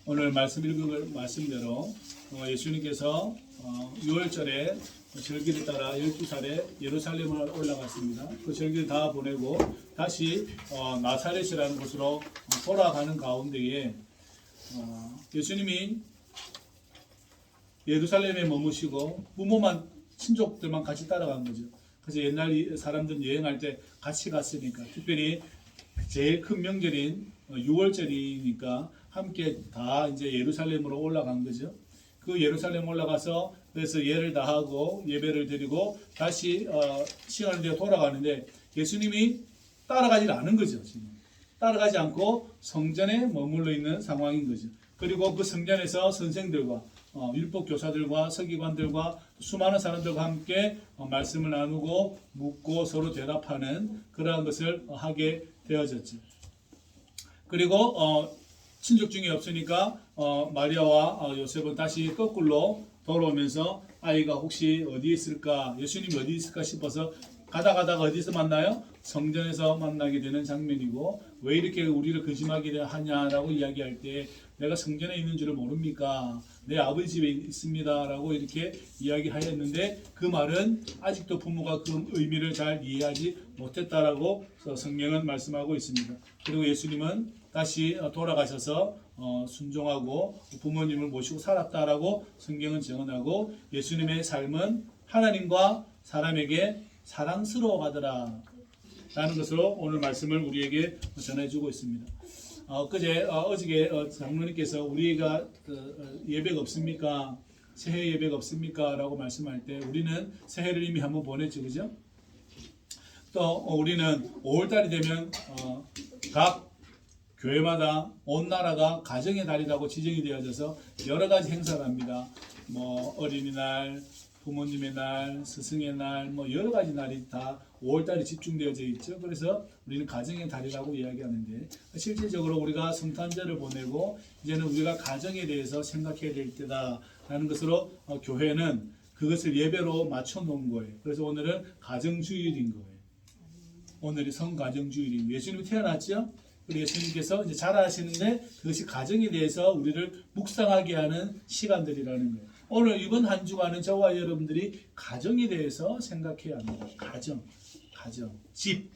오늘 말씀 읽은 말씀대로 예수님께서 6월절에 절기를 따라 12살에 예루살렘을 올라갔습니다. 그 절기를 다 보내고 다시 나사렛이라는 곳으로 돌아가는 가운데에 예수님이 예루살렘에 머무시고 부모만 친족들만 같이 따라간 거죠. 그래서 옛날 사람들은 여행할 때 같이 갔으니까, 특별히 제일 큰 명절인 6월절이니까 함께 다 이제 예루살렘으로 올라간 거죠. 그 예루살렘 올라가서 그래서 예를 다하고 예배를 드리고 다시 시간이 되어 돌아가는데 예수님이 따라가지 않은 거죠. 지금 따라가지 않고 성전에 머물러 있는 상황인 거죠. 그리고 그 성전에서 선생들과 율법 교사들과 서기관들과 수많은 사람들과 함께 말씀을 나누고 묻고 서로 대답하는 그러한 것을 하게 되어졌죠. 그리고 친족 중에 없으니까 마리아와 요셉은 다시 거꾸로 돌아오면서 아이가 혹시 어디에 있을까, 예수님이 어디 있을까 싶어서 가다가 어디서 만나요? 성전에서 만나게 되는 장면이고, 왜 이렇게 우리를 근심하게 하냐라고 이야기할 때 내가 성전에 있는 줄을 모릅니까? 내 아버지 집에 있습니다 라고 이렇게 이야기하였는데, 그 말은 아직도 부모가 그 의미를 잘 이해하지 못했다라고 성경은 말씀하고 있습니다. 그리고 예수님은 다시 돌아가셔서 순종하고 부모님을 모시고 살았다라고 성경은 증언하고, 예수님의 삶은 하나님과 사람에게 사랑스러워하더라 라는 것으로 오늘 말씀을 우리에게 전해주고 있습니다. 어저께 장로님께서 우리가 예배가 없습니까? 새해 예배가 없습니까? 라고 말씀할 때 우리는 새해를 이미 한번 보냈죠, 그죠? 또 우리는 5월달이 되면 각 교회마다 온 나라가 가정의 달이라고 지정이 되어져서 여러 가지 행사를 합니다. 뭐 어린이날, 부모님의 날, 스승의 날, 뭐 여러 가지 날이 다 5월달에 집중되어져 있죠. 그래서 우리는 가정의 달이라고 이야기하는데, 실질적으로 우리가 성탄절을 보내고 이제는 우리가 가정에 대해서 생각해야 될 때다라는 것으로 교회는 그것을 예배로 맞춰 놓은 거예요. 그래서 오늘은 가정주일인 거예요. 오늘이 성가정주일입니다. 예수님이 태어났죠. 우리 예수님께서 이제 자라시는데 그것이 가정에 대해서 우리를 묵상하게 하는 시간들이라는 거예요. 오늘 이번 한 주간은 저와 여러분들이 가정에 대해서 생각해야 합니다. 가정, 집,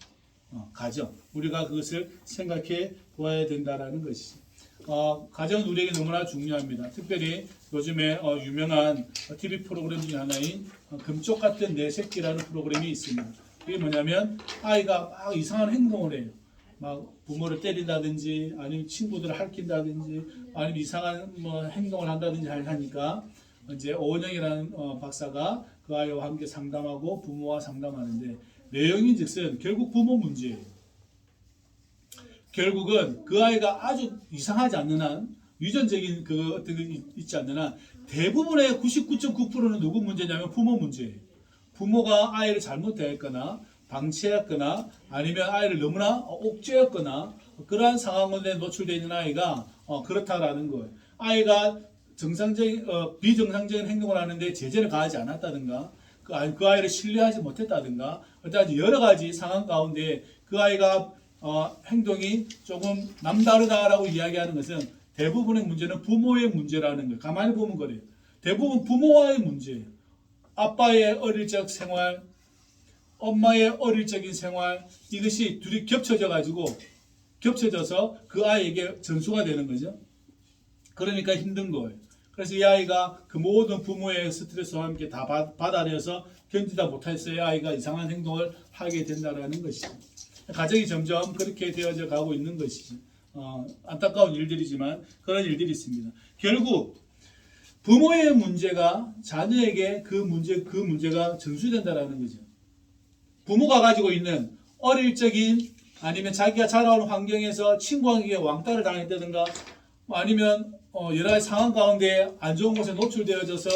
가정. 우리가 그것을 생각해 보아야 된다라는 것이죠. 가정은 우리에게 너무나 중요합니다. 특별히 요즘에 유명한 TV 프로그램 중에 하나인 금쪽 같은 내 새끼라는 프로그램이 있습니다. 그게 뭐냐면 아이가 막 이상한 행동을 해요. 막 부모를 때린다든지 아니면 친구들을 핥힌다든지 아니면 이상한 행동을 한다든지 하니까 이제 오은영이라는 박사가 그 아이와 함께 상담하고 부모와 상담하는데, 내용인즉슨 결국 부모 문제예요. 결국은 그 아이가 아주 이상하지 않는 한, 유전적인 그 어떤 게 있지 않는 한 대부분의 99.9%는 누구 문제냐면 부모 문제예요. 부모가 아이를 잘못 대했거나 방치했거나 아니면 아이를 너무나 옥죄었거나 그러한 상황에 노출되어 있는 아이가 그렇다라는 거예요. 아이가 정상적인 비정상적인 행동을 하는데 제재를 가하지 않았다든가 그 아이를 신뢰하지 못했다든가 여러 가지 상황 가운데 그 아이가 행동이 조금 남다르다라고 이야기하는 것은 대부분의 문제는 부모의 문제라는 거예요. 가만히 보면 그래요. 대부분 부모와의 문제예요. 아빠의 어릴 적 생활, 엄마의 어릴 적인 생활, 이것이 둘이 겹쳐져서 그 아이에게 전수가 되는 거죠. 그러니까 힘든 거예요. 그래서 이 아이가 그 모든 부모의 스트레스와 함께 다 받아내서 견디다 못했어요. 아이가 이상한 행동을 하게 된다는 것이죠. 가정이 점점 그렇게 되어져 가고 있는 것이죠. 안타까운 일들이지만 그런 일들이 있습니다. 결국 부모의 문제가 자녀에게 그 문제가 전수된다는 거죠. 부모가 가지고 있는 어릴 적인 아니면 자기가 자라온 환경에서 친구에게 왕따를 당했다든가 아니면 여러 가지 상황 가운데 안 좋은 곳에 노출되어져서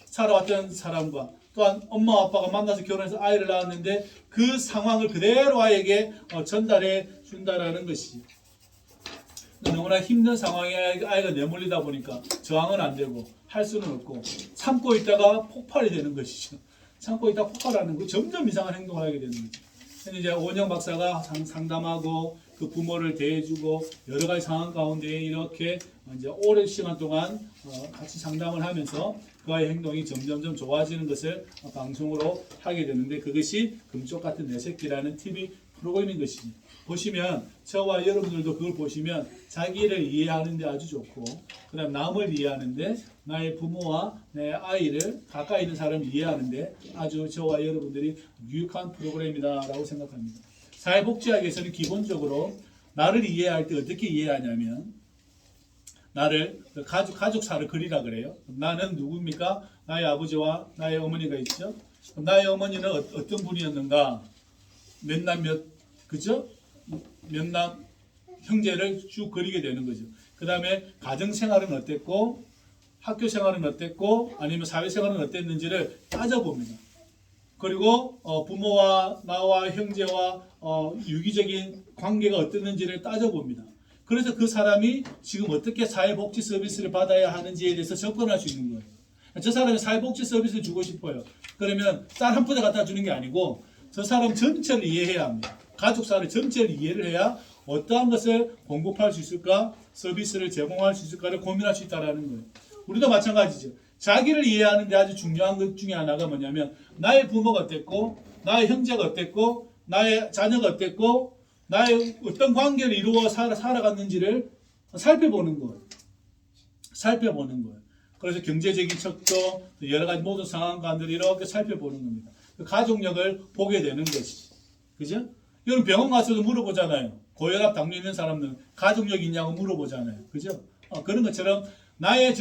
살아왔던 사람과 또한 엄마 아빠가 만나서 결혼해서 아이를 낳았는데 그 상황을 그대로 아이에게 전달해 준다라는 것이지. 너무나 힘든 상황에 아이가 내몰리다 보니까 저항은 안 되고 할 수는 없고 참고 있다가 폭발이 되는 것이죠. 참고 있다가 폭발하는 거 점점 이상한 행동을 하게 되는 거죠. 근데 이제 오은영 박사가 상담하고 그 부모를 대해주고 여러 가지 상황 가운데 이렇게 이제 오랜 시간 동안 같이 상담을 하면서 그와의 행동이 점점점 좋아지는 것을 방송으로 하게 되는데 그것이 금쪽 같은 내 새끼라는 TV 프로그램인 것이지. 보시면 저와 여러분들도 그걸 보시면 자기를 이해하는 데 아주 좋고 그다음 남을 이해하는데 나의 부모와 내 아이를 가까이 있는 사람을 이해하는데 아주 저와 여러분들이 유익한 프로그램이다라고 생각합니다. 사회복지학에서는 기본적으로 나를 이해할 때 어떻게 이해하냐면 나를 가족사를 그리라 그래요. 나는 누굽니까? 나의 아버지와 나의 어머니가 있죠. 나의 어머니는 어떤 분이었는가? 그죠? 몇남 형제를 쭉 그리게 되는 거죠. 그 다음에 가정생활은 어땠고 학교생활은 어땠고 아니면 사회생활은 어땠는지를 따져봅니다. 그리고 부모와 나와 형제와 유기적인 관계가 어땠는지를 따져봅니다. 그래서 그 사람이 지금 어떻게 사회복지 서비스를 받아야 하는지에 대해서 접근할 수 있는 거예요. 저 사람이 사회복지 서비스를 주고 싶어요. 그러면 쌀 한 푸대 갖다 주는 게 아니고 저 사람 전체를 이해해야 합니다. 가족사를 전체를 이해를 해야 어떠한 것을 공급할 수 있을까, 서비스를 제공할 수 있을까를 고민할 수 있다는 거예요. 우리도 마찬가지죠. 자기를 이해하는 데 아주 중요한 것 중에 하나가 뭐냐면 나의 부모가 어땠고 나의 형제가 어땠고 나의 자녀가 어땠고 나의 어떤 관계를 이루어 살아갔는지를 살펴보는 거예요. 살펴보는 거예요. 그래서 경제적인 척도 여러 가지 모든 상황 가운데 이렇게 살펴보는 겁니다. 그 가족력을 보게 되는 것이죠. 그죠? 여러분 병원 가서도 물어보잖아요. 고혈압, 당뇨 있는 사람들은 가족력 있냐고 물어보잖아요. 그죠? 그런 것처럼 나의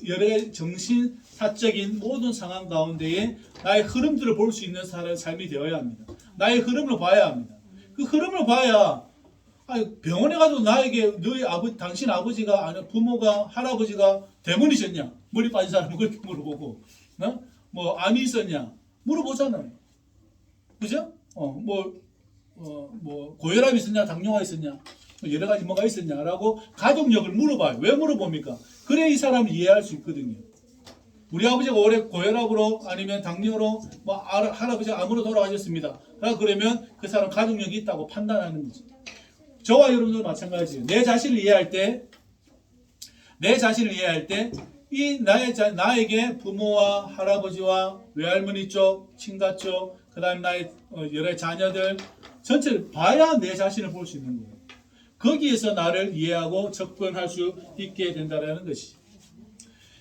여러 가지 정신사적인 모든 상황 가운데에 나의 흐름들을 볼 수 있는 삶이 되어야 합니다. 나의 흐름을 봐야 합니다. 그 흐름을 봐야 병원에 가도 나에게 당신 아버지가 아니 부모가 할아버지가 대문이셨냐? 머리 빠진 사람은 그렇게 물어보고 뭐 암이 있었냐? 물어보잖아요. 그죠? 고혈압이 있었냐? 당뇨가 있었냐? 여러 가지 뭐가 있었냐라고 가족력을 물어봐요. 왜 물어봅니까? 그래 이 사람을 이해할 수 있거든요. 우리 아버지가 올해 고혈압으로 아니면 당뇨로 할아버지가 암으로 돌아가셨습니다. 그러면 그 사람 가족력이 있다고 판단하는 거죠. 저와 여러분들 마찬가지예요. 내 자신을 이해할 때 이 나에게 부모와 할아버지와 외할머니 쪽, 친가 쪽, 그 다음에 나의 여러 자녀들 전체를 봐야 내 자신을 볼 수 있는 거예요. 거기에서 나를 이해하고 접근할 수 있게 된다는 것이.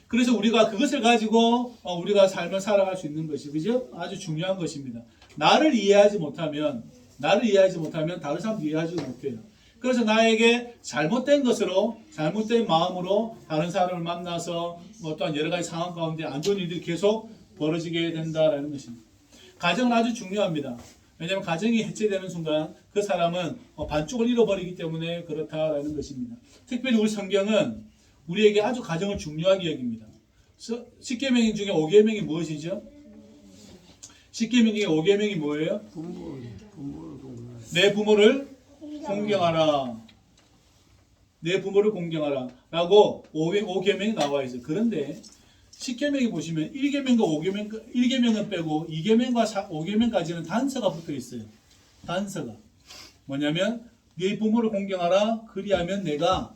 그래서 우리가 그것을 가지고 우리가 삶을 살아갈 수 있는 것이 그죠? 아주 중요한 것입니다. 나를 이해하지 못하면 다른 사람도 이해하지 못해요. 그래서 나에게 잘못된 것으로 잘못된 마음으로 다른 사람을 만나서 또한 여러 가지 상황 가운데 안 좋은 일들이 계속 벌어지게 된다라는 것입니다. 가정은 아주 중요합니다. 왜냐하면 가정이 해체되는 순간 그 사람은 반쪽을 잃어버리기 때문에 그렇다라는 것입니다. 특별히 우리 성경은 우리에게 아주 가정을 중요하게 여깁니다. 10계명 중에 5계명이 무엇이죠? 10계명 중에 5계명이 뭐예요? 내 부모를 공경하라. 내 부모를 공경하라. 라고 5계명이 나와 있어요. 그런데 10계명에 보시면 1계명은 빼고 2계명과 5계명까지는 단서가 붙어 있어요. 단서가. 뭐냐면 네 부모를 공경하라. 그리하면 내가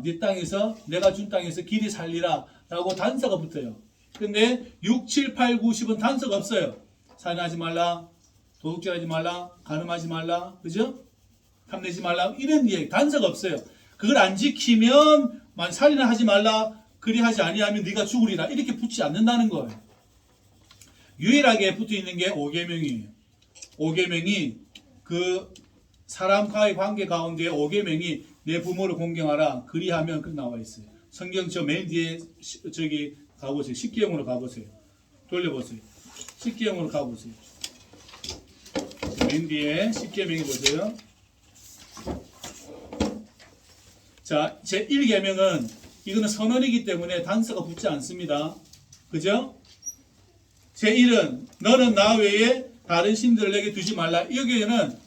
네 땅에서 내가 준 땅에서 길이 살리라. 라고 단서가 붙어요. 근데 6, 7, 8, 9, 10은 단서가 없어요. 살인하지 말라. 도둑질하지 말라. 간음하지 말라. 그죠? 탐내지 말라. 이런 이야기 단서가 없어요. 그걸 안 지키면 살인을 하지 말라. 그리하지 아니하면 네가 죽으리라. 이렇게 붙지 않는다는 거예요. 유일하게 붙어 있는 게 5계명이에요. 5계명이 그 사람과의 관계 가운데 5계명이 내 부모를 공경하라. 그리하면 그 나와 있어요. 성경 저 맨 뒤에 저기 가보세요. 10계명으로 가보세요. 돌려보세요. 10계명으로 가보세요. 맨 뒤에 10계명이 보세요. 자, 제 1계명은 이거는 선언이기 때문에 단서가 붙지 않습니다. 그죠? 제 1은 너는 나 외에 다른 신들을 내게 두지 말라. 여기에는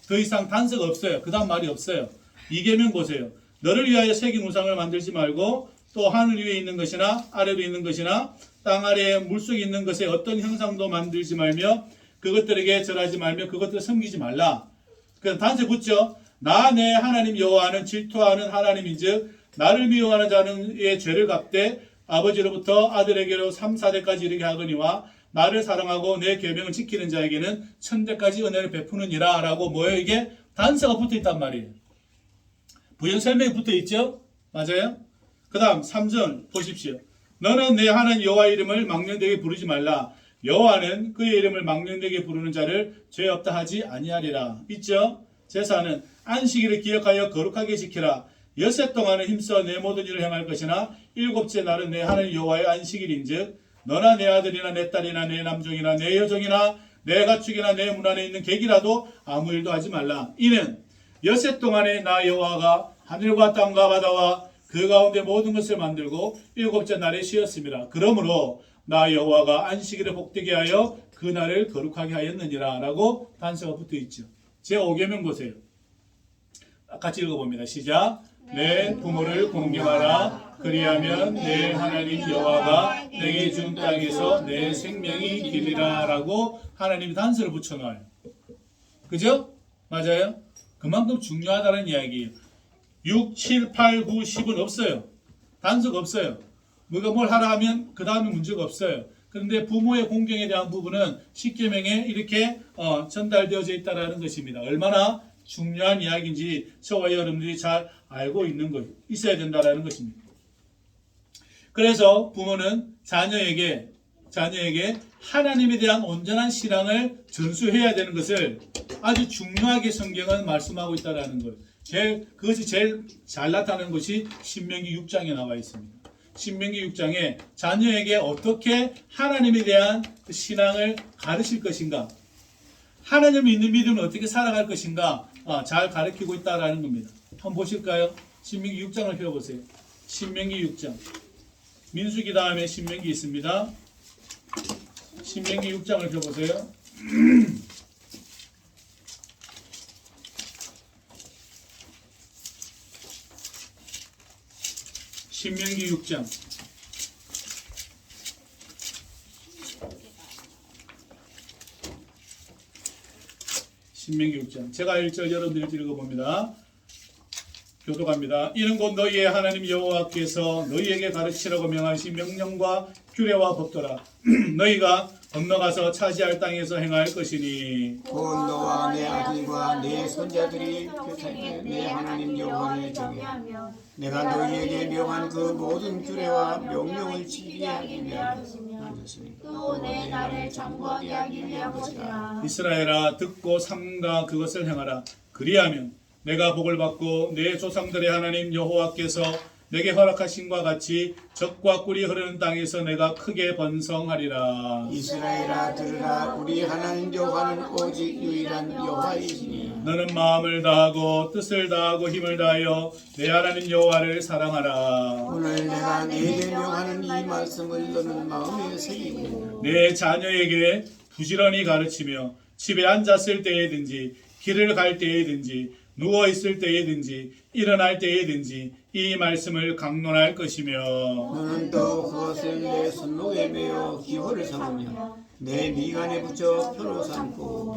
더 이상 단서가 없어요. 그 다음 말이 없어요. 2계명 보세요. 너를 위하여 새긴 우상을 만들지 말고 또 하늘 위에 있는 것이나 아래로 있는 것이나 땅 아래에 물속에 있는 것에 어떤 형상도 만들지 말며 그것들에게 절하지 말며 그것들을 섬기지 말라. 그래서 단서 붙죠. 나 내 하나님 여호와는 질투하는 하나님인즉 나를 미워하는 자는의 죄를 갚되 아버지로부터 아들에게로 3, 4대까지 이르게 하거니와 나를 사랑하고 내 계명을 지키는 자에게는 천대까지 은혜를 베푸느니라 라고 뭐예요? 이게 단서가 붙어 있단 말이에요. 부연 설명이 붙어 있죠? 맞아요? 그 다음 3절 보십시오. 너는 내 하나님 여호와 이름을 망령되게 부르지 말라. 여호와는 그의 이름을 망령되게 부르는 자를 죄 없다 하지 아니하리라. 있죠? 제사는 안식일을 기억하여 거룩하게 지키라. 엿새 동안은 힘써 내 모든 일을 행할 것이나 일곱째 날은 내 하나님 여호와의 안식일인즉 너나 내 아들이나 내 딸이나 내 남종이나 내 여종이나 내 가축이나 내 문 안에 있는 객이라도 아무 일도 하지 말라. 이는 엿새 동안에 나 여호와가 하늘과 땅과 바다와 그 가운데 모든 것을 만들고 일곱째 날에 쉬었습니다. 그러므로 나 여호와가 안식일을 복되게 하여 그 날을 거룩하게 하였느니라 라고 단서가 붙어 있죠. 제5계명 보세요. 같이 읽어봅니다. 시작. 내 부모를 공경하라. 그리하면 내 하나님 여호와가 내게 준 땅에서 내 생명이 기리라 라고 하나님이 단서를 붙여놔요. 그죠? 맞아요? 그만큼 중요하다는 이야기예요. 6, 7, 8, 9, 10은 없어요. 단서가 없어요. 우리가 뭘 하라 하면 그 다음에 문제가 없어요. 그런데 부모의 공경에 대한 부분은 10계명에 이렇게 전달되어져 있다는 것입니다. 얼마나 중요한 이야기인지 저와 여러분들이 잘 알고 있는 것, 있어야 된다는 것입니다. 그래서 부모는 자녀에게 하나님에 대한 온전한 신앙을 전수해야 되는 것을 아주 중요하게 성경은 말씀하고 있다는 거예요. 그것이 제일 잘 나타나는 것이 신명기 6장에 나와 있습니다. 신명기 6장에 자녀에게 어떻게 하나님에 대한 신앙을 가르칠 것인가, 하나님을 믿는 믿음을 어떻게 살아갈 것인가 잘 가르치고 있다는 겁니다. 한번 보실까요? 신명기 6장을 펴보세요. 신명기 6장. 민수기 다음에 신명기 있습니다. 신명기 6장을 펴보세요. 신명기 6장. 신명기 6장. 제가 1절 여러분들이 읽어봅니다. 교독합니다. 이는 곧 너희의 하나님 여호와께서 너희에게 가르치라고 명하신 명령과 규례와 법도라. 너희가 건너가서 차지할 땅에서 행할 것이니 곧 너와 내 아들과 내 손자들이 그 사이에 내 하나님 여호와를 정하며 내가 너희에게 명한 그 모든 규례와 명령을 지키게 하기 위하여 또 내 나를 장구하게 하기 위한 것이라. 이스라엘아 듣고 삼가 그것을 행하라. 그리하면 내가 복을 받고 내 조상들의 하나님 여호와께서 내게 허락하신 과 같이 젖과 꿀이 흐르는 땅에서 내가 크게 번성하리라. 이스라엘아 들으라. 우리 하나님 여호와는 오직 유일한 여호와이시니 너는 마음을 다하고 뜻을 다하고 힘을 다하여 내 하나님 여호와를 사랑하라. 오늘 내가 내게 명하는 이 말씀을 너는 마음에 새기고 내 자녀에게 부지런히 가르치며 집에 앉았을 때에든지 길을 갈 때에든지 누워 있을 때에든지 일어날 때에든지 이 말씀을 강론할 것이며 너는 또 그것을 내 손목에 매어 기호를 삼으며 내 미간에 붙여 표로 삼고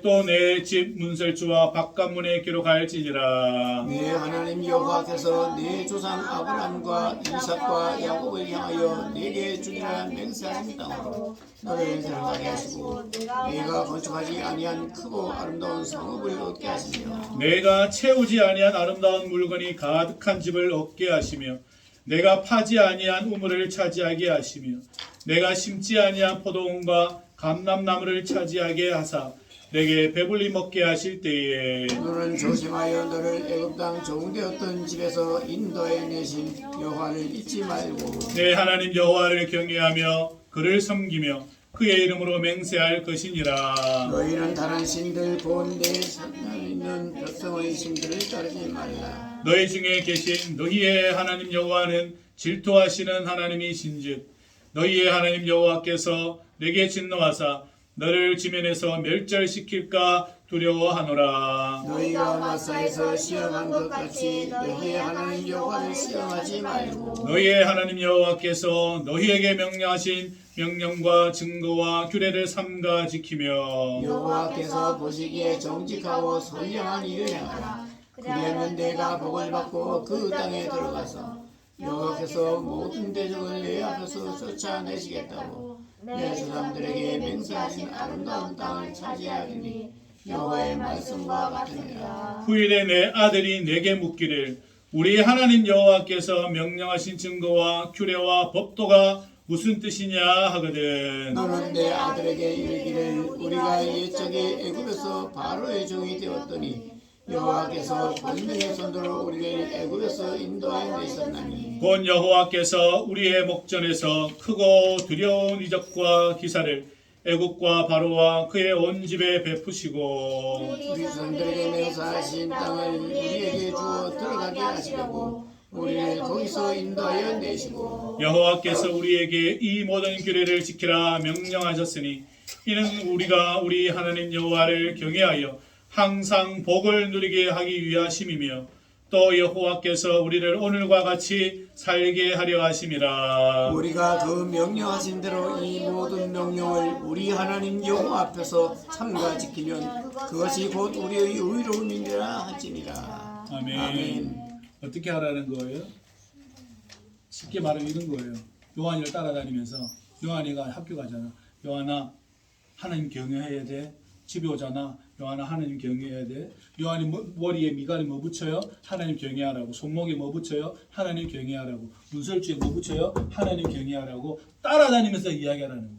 또 내 집 문설주와 바깥문에 기록할지니라. 내 하나님 여호와께서 내 조상 아브라함과 이삭과 야곱을 향하여 내게 주리라 맹세하신 땅으로 너를 들어가게 하시고 내가 건축하지 아니한 크고 아름다운 성읍을 얻게 하시며 내가 채우지 아니한 아름다운 물건이 가득한 집을 얻게 하시며 내가 파지 아니한 우물을 차지하게 하시며 내가 심지 아니한 포도원과 감람나무를 차지하게 하사 내게 배불리 먹게 하실 때에 너는 조심하여 너를 애굽 땅 종되었던 집에서 인도해 내신 여호와를 잊지 말고 내 하나님 여호와를 경외하며 그를 섬기며 그의 이름으로 맹세할 것이니라. 너희는 다른 신들 곧 내 산에 있는 백성의 신들을 따르지 말라. 너희 중에 계신 너희의 하나님 여호와는 질투하시는 하나님이신즉 너희의 하나님 여호와께서 내게 진노하사 너를 지면에서 멸절시킬까 두려워하노라. 너희가 마사에서 시험한 것 같이 너희의 하나님 여호와를 시험하지 말고 너희의 하나님 여호와께서 너희에게 명령하신 명령과 증거와 규례를 삼가 지키며 여호와께서 보시기에 정직하고 선량한 일을 행하라. 그리하면 내가 복을 받고 그 땅에 들어가서 여호와께서 모든 대적을 내 앞에서 쫓아내시겠다고 내 조상들에게 맹세하신 아름다운 땅을 차지하리니 여호와의 말씀과 같으니라. 후일에 내 아들이 내게 묻기를 우리 하나님 여호와께서 명령하신 증거와 규례와 법도가 무슨 뜻이냐 하거든. 너는 내 아들에게 이르기를 우리가 옛적에 애굽에서 바로의 종이 되었더니 여호와께서 권능의 손으로 우리를 애굽에서 인도하여 내셨나니 곧 여호와께서 우리의 목전에서 크고 두려운 이적과 기사를 애국과 바로와 그의 온 집에 베푸시고 우리 조상들에게 맹세하신 땅을 우리에게 주어 들어가게 하시려고 우리를 거기서 인도하여 내시고 여호와께서 우리에게 이 모든 규례를 지키라 명령하셨으니 이는 우리가 우리 하나님 여호와를 경외하여 항상 복을 누리게 하기 위하심이며 또 여호와께서 우리를 오늘과 같이 살게 하려 하심이라. 우리가 그 명령하신 대로 이 모든 명령을 우리 하나님 여호와 앞에서 삼가 지키면 그것이 곧 우리의 의로움이라 할지니라. 아멘. 아멘. 어떻게 하라는 거예요? 쉽게 말하면 이런 거예요. 요한이를 따라다니면서 요한이가 학교 가잖아. 요한아 하나님 경외해야 돼. 집에 오잖아. 요한아 하나님 경외해야 돼. 요한이 머리에 미간에 뭐 붙여요? 하나님 경외하라고. 손목에 뭐 붙여요? 하나님 경외하라고. 문설주에 뭐 붙여요? 하나님 경외하라고. 따라다니면서 이야기하라는 거예요.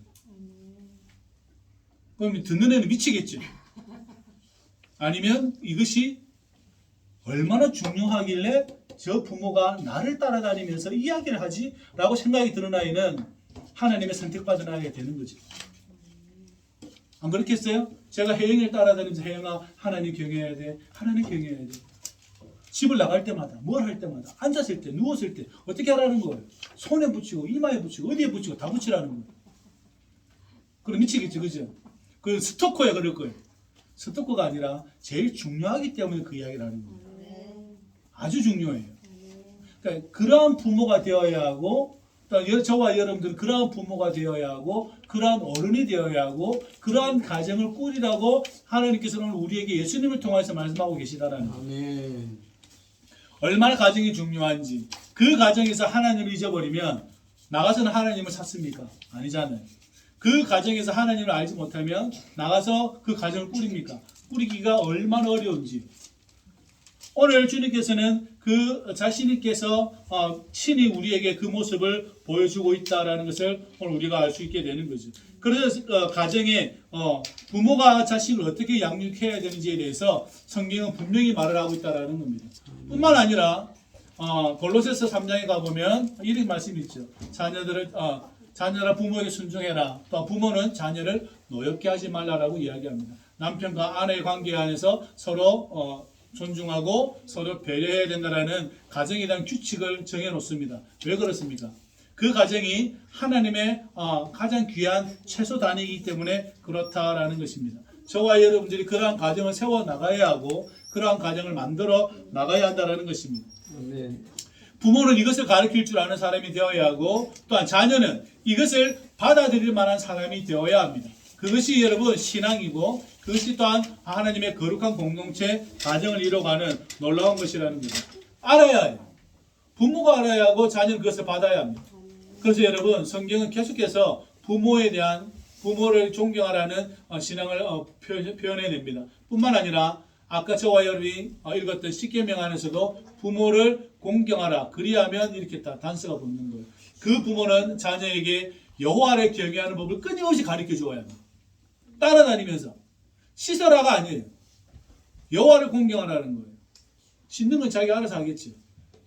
그럼 듣는 애는 미치겠지. 아니면 이것이 얼마나 중요하길래 저 부모가 나를 따라다니면서 이야기를 하지? 라고 생각이 드는 아이는 하나님의 선택받은 아이가 되는 거지. 안 그렇겠어요? 제가 혜영이를 따라다니면서 혜영아 하나님 경외해야 돼. 하나님 경외해야 돼. 집을 나갈 때마다 뭘 할 때마다 앉았을 때 누웠을 때 어떻게 하라는 거예요? 손에 붙이고 이마에 붙이고 어디에 붙이고 다 붙이라는 거예요. 그럼 미치겠지 그죠? 그 스토커야 그럴 거예요. 스토커가 아니라 제일 중요하기 때문에 그 이야기를 하는 거예요. 아주 중요해요. 그러니까 그러한 부모가 되어야 하고 또 저와 여러분들은 그러한 부모가 되어야 하고 그러한 어른이 되어야 하고 그러한 가정을 꾸리라고 하나님께서는 우리에게 예수님을 통해서 말씀하고 계시다라는 거예요. 아멘. 얼마나 가정이 중요한지. 그 가정에서 하나님을 잊어버리면 나가서는 하나님을 찾습니까? 아니잖아요. 그 가정에서 하나님을 알지 못하면 나가서 그 가정을 꾸립니까? 꾸리기가 얼마나 어려운지. 오늘 주님께서는 그 자신께서 친히 우리에게 그 모습을 보여주고 있다라는 것을 오늘 우리가 알 수 있게 되는 거죠. 그래서 가정에 부모가 자식을 어떻게 양육해야 되는지에 대해서 성경은 분명히 말을 하고 있다라는 겁니다. 뿐만 아니라 골로새서 3장에 가보면 이런 말씀이 있죠. 자녀라 부모에게 순종해라. 또 부모는 자녀를 노엽게 하지 말라라고 이야기합니다. 남편과 아내의 관계 안에서 서로 존중하고 서로 배려해야 된다라는 가정에 대한 규칙을 정해놓습니다. 왜 그렇습니까? 그 가정이 하나님의 가장 귀한 최소 단위이기 때문에 그렇다라는 것입니다. 저와 여러분들이 그러한 가정을 세워 나가야 하고 그러한 가정을 만들어 나가야 한다는 것입니다. 아멘. 부모는 이것을 가르칠 줄 아는 사람이 되어야 하고 또한 자녀는 이것을 받아들일 만한 사람이 되어야 합니다. 그것이 여러분 신앙이고 그것이 또한 하나님의 거룩한 공동체 가정을 이뤄가는 놀라운 것이라는 거죠. 알아야 해요. 부모가 알아야 하고 자녀는 그것을 받아야 합니다. 그래서 여러분 성경은 계속해서 부모를 존경하라는 신앙을 표현해냅니다. 뿐만 아니라 아까 저와 여러분이 읽었던 십계명 안에서도 부모를 공경하라. 그리하면 이렇게 다 단서가 붙는 거예요. 그 부모는 자녀에게 여호와를 경외하는 법을 끊임없이 가르쳐 주어야 합니다. 따라다니면서 씻어라가 아니에요. 여호와를 공경하라는 거예요. 씻는 건 자기가 알아서 하겠지.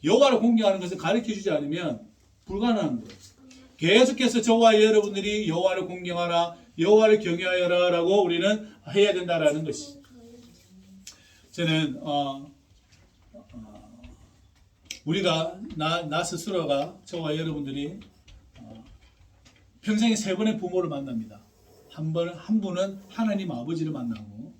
여호와를 공경하는 것을 가르쳐 주지 않으면 불가능한 거예요. 계속해서 저와 여러분들이 여호와를 공경하라, 여호와를 경외하여라라고 우리는 해야 된다라는 것이. 저는 우리가 나 스스로가 저와 여러분들이 평생에 3번의 부모를 만납니다. 한 분은 하나님 아버지를 만나고,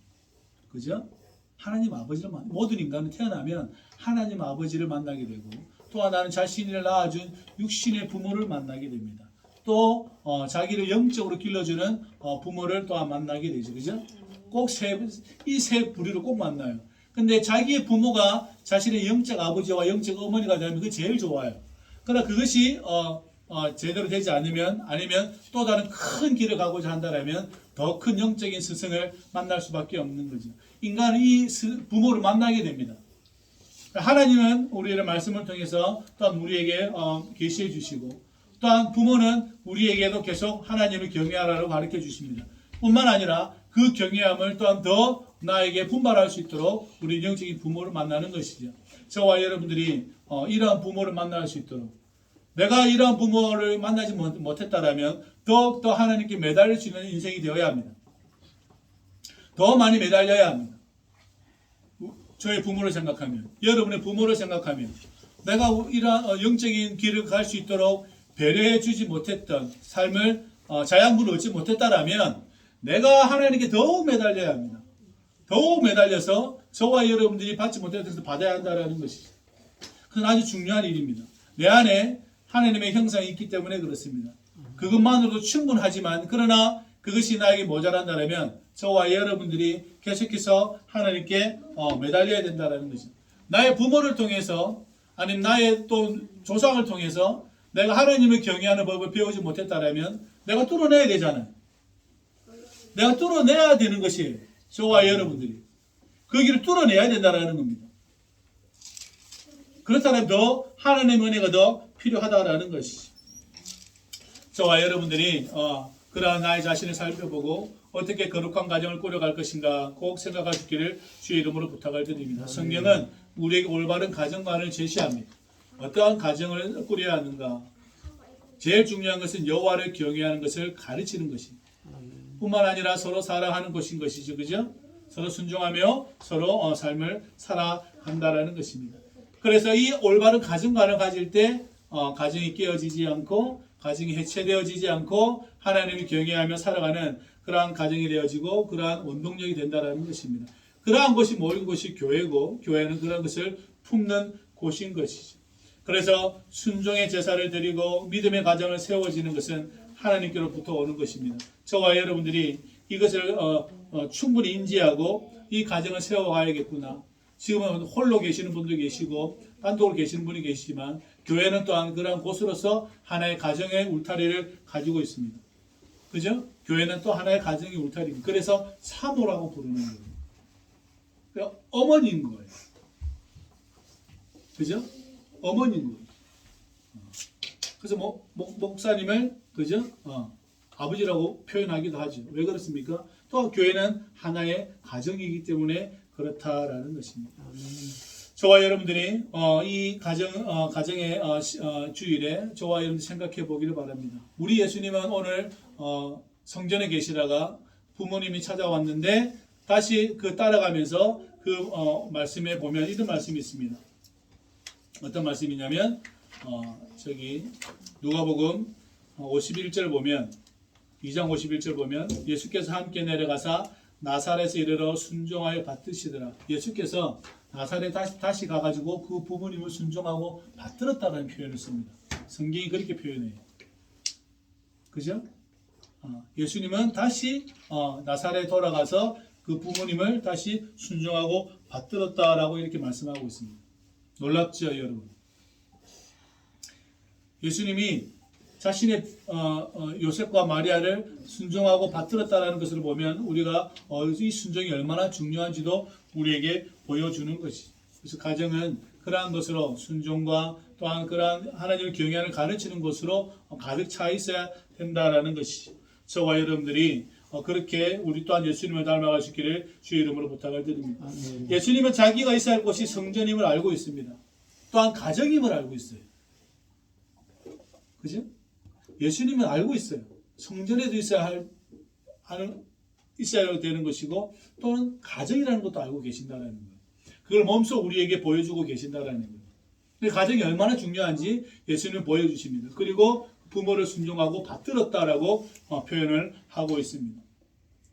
그죠? 하나님 아버지를 모든 인간은 태어나면 하나님 아버지를 만나게 되고, 또 하나는 자신을 낳아준 육신의 부모를 만나게 됩니다. 또 자기를 영적으로 길러주는 부모를 또한 만나게 되죠, 그죠? 꼭 이 세 부류를 꼭 만나요. 근데 자기의 부모가 자신의 영적 아버지와 영적 어머니가 되면 그게 제일 좋아요. 그러나 그것이 제대로 되지 않으면 아니면 또 다른 큰 길을 가고자 한다면 더 큰 영적인 스승을 만날 수밖에 없는 거죠. 인간은 이 부모를 만나게 됩니다. 하나님은 우리의 말씀을 통해서 또한 우리에게 계시해 주시고 또한 부모는 우리에게도 계속 하나님을 경외하라고 가르쳐 주십니다. 뿐만 아니라 그 경외함을 또한 더 나에게 분발할 수 있도록 우리 영적인 부모를 만나는 것이죠. 저와 여러분들이 이러한 부모를 만날 수 있도록 내가 이러한 부모를 만나지 못했다라면 더욱더 하나님께 매달릴 수 있는 인생이 되어야 합니다. 더 많이 매달려야 합니다. 저의 부모를 생각하면 여러분의 부모를 생각하면 내가 이러한 영적인 길을 갈 수 있도록 배려해 주지 못했던 삶을 자양분을 얻지 못했다라면 내가 하나님께 더욱 매달려야 합니다. 더욱 매달려서 저와 여러분들이 받지 못했던 것을 받아야 한다는 것이죠. 그건 아주 중요한 일입니다. 내 안에 하나님의 형상이 있기 때문에 그렇습니다. 그것만으로도 충분하지만 그러나 그것이 나에게 모자란다면 저와 여러분들이 계속해서 하나님께 매달려야 된다는 것이죠. 나의 부모를 통해서 아니면 나의 또 조상을 통해서 내가 하나님을 경외하는 법을 배우지 못했다면 내가 뚫어내야 되잖아요. 내가 뚫어내야 되는 것이 저와 여러분들이 그 길을 뚫어내야 된다는 겁니다. 그렇다면 더 하나님의 은혜가 더 필요하다라는 것이죠. 저와 여러분들이 그러한 나의 자신을 살펴보고 어떻게 거룩한 가정을 꾸려갈 것인가 꼭 생각하시기를 주의 이름으로 부탁을 드립니다. 성경은 우리에게 올바른 가정관을 제시합니다. 어떠한 가정을 꾸려야 하는가. 제일 중요한 것은 여호와를 경외하는 것을 가르치는 것입니다. 뿐만 아니라 서로 사랑하는 것인 것이죠. 그죠? 서로 순종하며 서로 삶을 살아간다라는 것입니다. 그래서 이 올바른 가정관을 가질 때 가정이 깨어지지 않고 가정이 해체되어지지 않고 하나님을 경외하며 살아가는 그러한 가정이 되어지고 그러한 원동력이 된다는 것입니다. 그러한 것이 모인 것이 교회고 교회는 그런 것을 품는 곳인 것이죠. 그래서 순종의 제사를 드리고 믿음의 가정을 세워지는 것은 하나님께로부터 오는 것입니다. 저와 여러분들이 이것을 충분히 인지하고 이 가정을 세워가야겠구나. 지금은 홀로 계시는 분도 계시고 단독으로 계시는 분이 계시지만 교회는 또한 그러한 곳으로서 하나의 가정의 울타리를 가지고 있습니다. 그죠? 교회는 또 하나의 가정의 울타리입니다. 그래서 사모라고 부르는 거예요. 그러니까 어머니인 거예요. 그죠? 어머니인 거예요. 그래서 목사님을 그죠? 아버지라고 표현하기도 하죠. 왜 그렇습니까? 또 교회는 하나의 가정이기 때문에 그렇다라는 것입니다. 저와 여러분들이 이 가정의 주일에 저와 여러분들 생각해 보기를 바랍니다. 우리 예수님은 오늘 성전에 계시다가 부모님이 찾아왔는데 다시 따라가면서 그 말씀에 보면 이런 말씀이 있습니다. 어떤 말씀이냐면 저기 누가복음 51절 보면 2장 51절 보면 예수께서 함께 내려가사 나사렛에 이르러 순종하여 받드시더라. 예수께서 나사렛 다시 가가지고 그 부모님을 순종하고 받들었다는 표현을 씁니다. 성경이 그렇게 표현해요. 그죠? 예수님은 다시 나사렛에 돌아가서 그 부모님을 다시 순종하고 받들었다라고 이렇게 말씀하고 있습니다. 놀랍죠, 여러분? 예수님이 자신의 요셉과 마리아를 순종하고 받들었다라는 것을 보면 우리가 이 순종이 얼마나 중요한지도 우리에게 보여주는 것이죠. 그래서 가정은 그러한 것으로 순종과 또한 그러한 하나님을 경외하는 가르치는 것으로 가득 차 있어야 된다라는 것이죠. 저와 여러분들이 그렇게 우리 또한 예수님을 닮아갈 수 있기를 주의 이름으로 부탁을 드립니다. 예수님은 자기가 있어야 할 곳이 성전임을 알고 있습니다. 또한 가정임을 알고 있어요. 그죠? 예수님은 알고 있어요. 성전에도 있어야 되는 것이고 또는 가정이라는 것도 알고 계신다라는 거예요. 그걸 몸소 우리에게 보여주고 계신다라는 거예요. 근데 가정이 얼마나 중요한지 예수님은 보여주십니다. 그리고 부모를 순종하고 받들었다라고 표현을 하고 있습니다.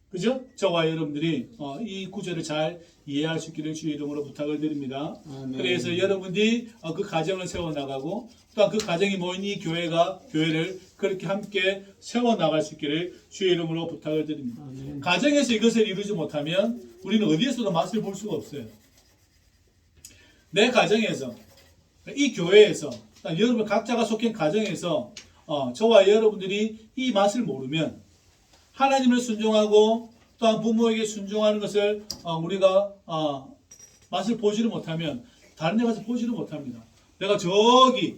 그죠? 저와 여러분들이 이 구절을 잘 이해할 수 있기를 주의 이름으로 부탁을 드립니다. 그래서 여러분들이 그 가정을 세워나가고 또한 그 가정이 모인 이 교회를 그렇게 함께 세워나갈 수 있기를 주의 이름으로 부탁을 드립니다. 가정에서 이것을 이루지 못하면 우리는 어디에서도 맛을 볼 수가 없어요. 내 가정에서, 이 교회에서, 여러분 각자가 속한 가정에서 저와 여러분들이 이 맛을 모르면 하나님을 순종하고 또한 부모에게 순종하는 것을 우리가 맛을 보지를 못하면 다른 데 가서 보지를 못합니다. 내가 저기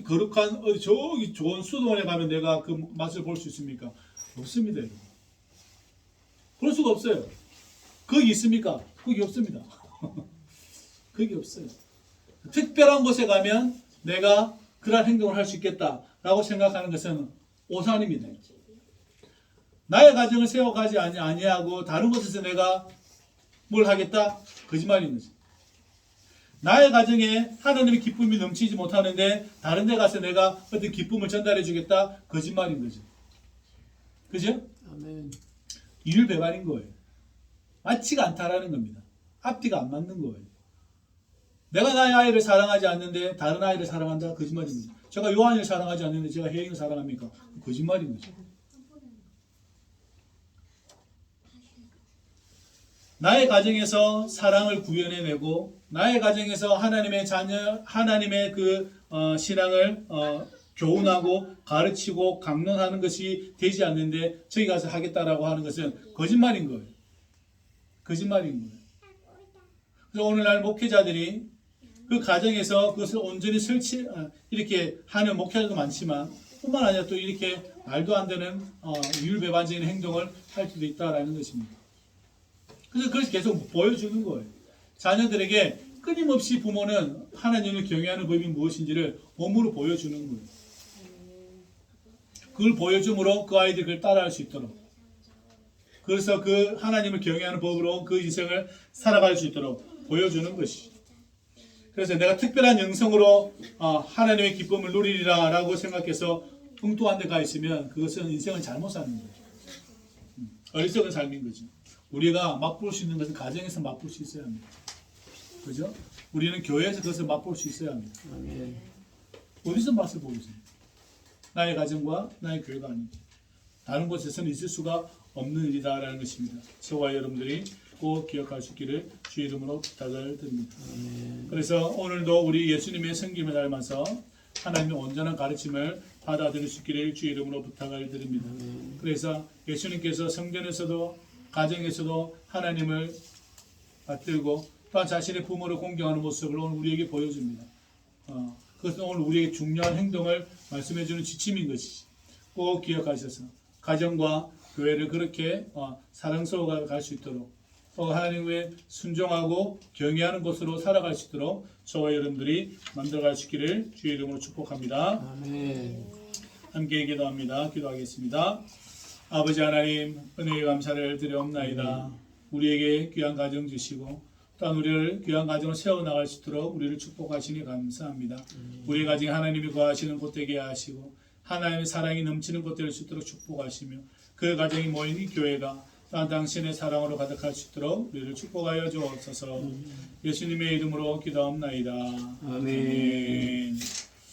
거룩한 저기 좋은 수도원에 가면 내가 그 맛을 볼 수 있습니까? 없습니다, 여러분. 볼 수가 없어요. 거기 있습니까? 거기 없습니다. 거기 없어요. 특별한 곳에 가면 내가 그러한 행동을 할 수 있겠다라고 생각하는 것은 오산입니다. 나의 가정을 세워가지 아니하고 다른 곳에서 내가 뭘 하겠다? 거짓말인 거죠. 나의 가정에 하나님의 기쁨이 넘치지 못하는데 다른 데 가서 내가 어떤 기쁨을 전달해 주겠다? 거짓말인 거죠. 그죠? 아멘. 이율배반인 거예요. 맞지가 않다라는 겁니다. 앞뒤가 안 맞는 거예요. 내가 나의 아이를 사랑하지 않는데 다른 아이를 사랑한다? 거짓말입니다. 제가 요한을 사랑하지 않는데 제가 혜인을 사랑합니까? 거짓말인 거죠. 나의 가정에서 사랑을 구현해내고 나의 가정에서 하나님의 자녀, 하나님의 그 신앙을 교훈하고 가르치고 강론하는 것이 되지 않는데 저기 가서 하겠다라고 하는 것은 거짓말인 거예요. 거짓말인 거예요. 그래서 오늘날 목회자들이 그 가정에서 그것을 온전히 이렇게 하는 목회자도 많지만 뿐만 아니라 또 이렇게 말도 안 되는 이율배반적인 행동을 할 수도 있다라는 것입니다. 그래서 그걸 계속 보여주는 거예요. 자녀들에게 끊임없이 부모는 하나님을 경외하는 법이 무엇인지를 몸으로 보여주는 거예요. 그걸 보여줌으로 그 아이들이 그걸 따라할 수 있도록. 그래서 그 하나님을 경외하는 법으로 그 인생을 살아갈 수 있도록 보여주는 것이. 그래서 내가 특별한 영성으로 하나님의 기쁨을 누리리라 라고 생각해서 뚱뚱한 데 가 있으면 그것은 인생을 잘못 사는 거예요. 어리석은 삶인 거죠. 우리가 맛볼 수 있는 것은 가정에서 맛볼 수 있어야 합니다. 그죠? 우리는 교회에서 그것을 맛볼 수 있어야 합니다. 아멘. 어디서 맛을 보겠어요? 나의 가정과 나의 교회가 아닙니다. 다른 곳에서는 있을 수가 없는 일이다라는 것입니다. 저와 여러분들이 꼭 기억할 수 있기를 주 이름으로 부탁을 드립니다. 그래서 오늘도 우리 예수님의 성김을 닮아서 하나님의 온전한 가르침을 받아들일 수 있기를 주 이름으로 부탁을 드립니다. 그래서 예수님께서 성전에서도 가정에서도 하나님을 받들고 또한 자신의 부모를 공경하는 모습을 오늘 우리에게 보여줍니다. 그것은 오늘 우리에게 중요한 행동을 말씀해주는 지침인 것이지. 꼭 기억하셔서 가정과 교회를 그렇게 사랑스러워 갈 수 있도록 또 하나님의 순종하고 경외하는 곳으로 살아갈 수 있도록 저와 여러분들이 만들어갈 수 있기를 주의 이름으로 축복합니다. 아멘. 함께 기도합니다. 기도하겠습니다. 아버지 하나님 은혜의 감사를 드려옵나이다. 우리에게 귀한 가정 주시고 또한 우리를 귀한 가정을 세워나갈 수 있도록 우리를 축복하시니 감사합니다. 우리 가정에 하나님이 거하시는 곳 되게 하시고 하나님의 사랑이 넘치는 곳 될 수 있도록 축복하시며 그 가정이 모인 이 교회가 또한 당신의 사랑으로 가득할 수 있도록 우리를 축복하여 주옵소서. 예수님의 이름으로 기도합나이다. 아멘.